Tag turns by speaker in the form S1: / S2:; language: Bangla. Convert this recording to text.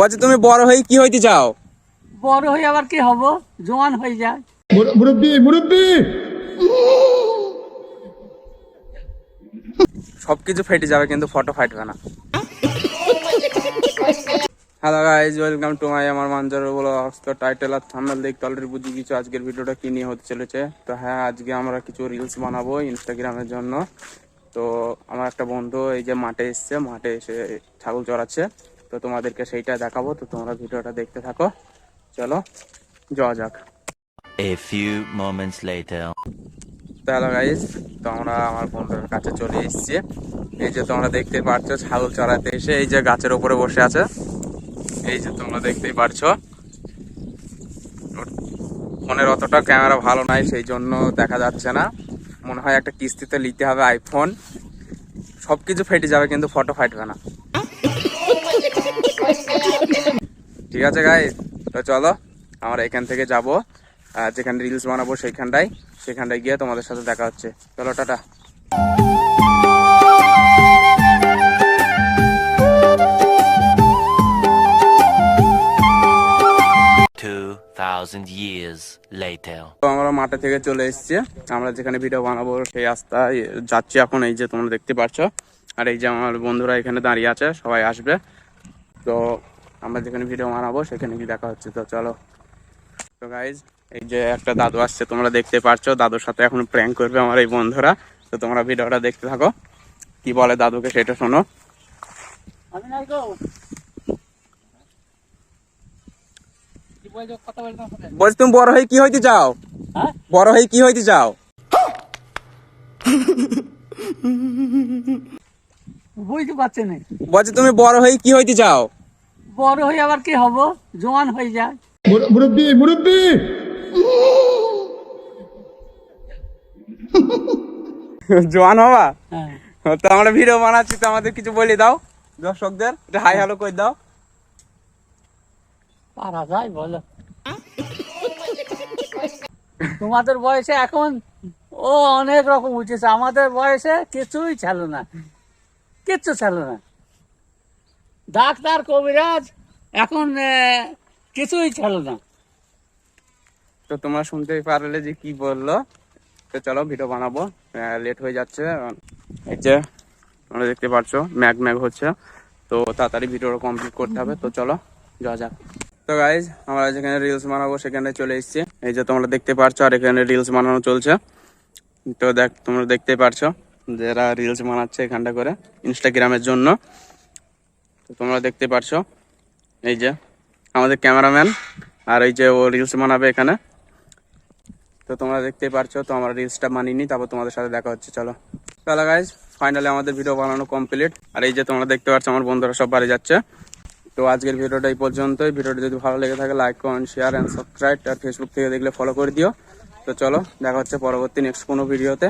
S1: বলছি তুমি বড় হয়ে কি হইতে চাও?
S2: বড় হয়ে আবার কি হব, জোয়ান হয়ে যায়।
S3: মুরব্বি মুরব্বি
S1: সবকিছু ফেটে যাবে কিন্তু ফটো ফাটবে না। Hello guys, welcome to my আমার মানজার ব্লগস। তো টাইটেল আর থাম্বনেল দেখতে অলরেডি বুঝে গেছো আজকের ভিডিওটা কি নিয়ে হতে চলেছে। তো হ্যাঁ, আজকে আমরা কিছু রিলস বানাবো ইনস্টাগ্রামের জন্য। তো আমার একটা বন্ধু এই যে মাঠে এসছে, মাঠে এসে ছাগল চড়াচ্ছে, তো তোমাদেরকে সেইটা দেখাবো। তো তোমরা ভিডিওটা দেখতে থাকো, চলো যাওয়া যাক।
S4: A few moments later.
S1: তো হ্যালো গাইজ, তো আমরা আমার বন্ধুর কাছে চলে এসেছি। এই যে তোমরা দেখতে পাচ্ছ ছাগল চড়াতে এসে এই যে গাছের উপরে বসে আছে, এই যে তোমরা দেখতেই পারছো। ফোনের অতটা ক্যামেরা ভালো নাই, সেই জন্য দেখা যাচ্ছে না। মনে হয় একটা কিস্তিতে নিতে হবে আইফোন, সবকিছু ফেটে যাবে কিন্তু ফটো ফাটবে না। ঠিক আছে গাইজ, তো চলো আমরা এখান থেকে যাব যেখানে রিলস বানাবো সেখানটায় গিয়ে তোমাদের সাথে দেখা হচ্ছে। চলো টাটা।
S4: 2000 years later.
S1: তো আমরা মাঠে থেকে চলে এসেছি, আমরা যেখানে ভিডিও বানাবো সেই রাস্তায় যাচ্ছি এখন। এই যে তোমরা দেখতে পাচ্ছ, আর এই যে আমার বন্ধুরা এখানে দাঁড়িয়ে আছে, সবাই আসবে। তো আমরা যেখানে ভিডিও বানাবো সেখানে কি দেখা হচ্ছে, তো চলো। তো গাইজ, এই যে একটা দাদু আসছে, তোমরা দেখতে পাচ্ছ। দাদুর সাথে এখন প্র্যাঙ্ক করবে আমার এই বন্ধুরা। তো তোমরা ভিডিওটা দেখতে থাকো, কি বলে দাদুকে সেটা শোনো।
S2: আমি নাই গো, কি বলছো, কথা বলতে হবে।
S1: বলছি তুমি বড় হয়ে কি হইতে চাও?
S2: হ্যাঁ,
S1: বড় হয়ে কি হইতে চাও?
S2: বুঝতে পারছি না।
S1: বলছি তুমি বড় হয়ে কি হইতে চাও?
S2: বড় হয়ে আবার কি হব, জোয়ান হয়ে যায়।
S3: মুরব্বি মুরব্বি
S1: জোয়ান হবা?
S2: হ্যাঁ,
S1: তো আমরা ভিডিও বানাচ্ছি, তো আমাদের কিছু বলে দাও দর্শকদের, হাই হ্যালো কই দাও।
S2: পারা যায় বলো। তোমাদের বয়সে এখন ও অনেক রকম উঠেছে, আমাদের বয়সে কিছুই ছিল না, কিচ্ছু ছিল না। ডাক্তার কবিরাজ এখন কিছুই ছিল না।
S1: তো তোমরা শুনতেই পারলে যে কি বললো। তো চলো ভিডিও বানাবো, লেট হয়ে যাচ্ছে। এই যে তোমরা দেখতে পাচ্ছ ম্যাগ ম্যাগ হচ্ছে, তো তাড়াতাড়ি ভিডিওটা কমপ্লিট করতে হবে। তো চলো যাওয়া যাক। তো গাইজ, আমরা যেখানে রিলস বানাবো সেখানে চলে এসেছি। এই যে তোমরা দেখতে পারছো, আর এখানে রিলস বানানো চলছে। তো তোমরা দেখতে পারছো যে এরা রিলস বানাচ্ছে এখানটা করে ইনস্টাগ্রামের জন্য। তো তোমরা দেখতে পারছো এই যে আমাদের ক্যামেরাম্যান, আর এই যে ও রিলস বানাবে এখানে। তো তোমরা দেখতে পারছো, তো আমরা রিলসটা মানিয়ে নিই, তারপর তোমাদের সাথে দেখা হচ্ছে। চলো তাহলে গাইজ, ফাইনালি আমাদের ভিডিও বানানো কমপ্লিট। আর এই যে তোমরা দেখতে পাচ্ছ আমার বন্ধুরা সব বাড়ি যাচ্ছে। তো আজকের ভিডিওটা এই পর্যন্তই। ভিডিওটা যদি ভালো লেগে থাকে like comment share and subscribe, আর ফেসবুক থেকে দেখলে ফলো করে দিও। তো চলো দেখা হচ্ছে পরবর্তী নেক্সট কোনো ভিডিওতে।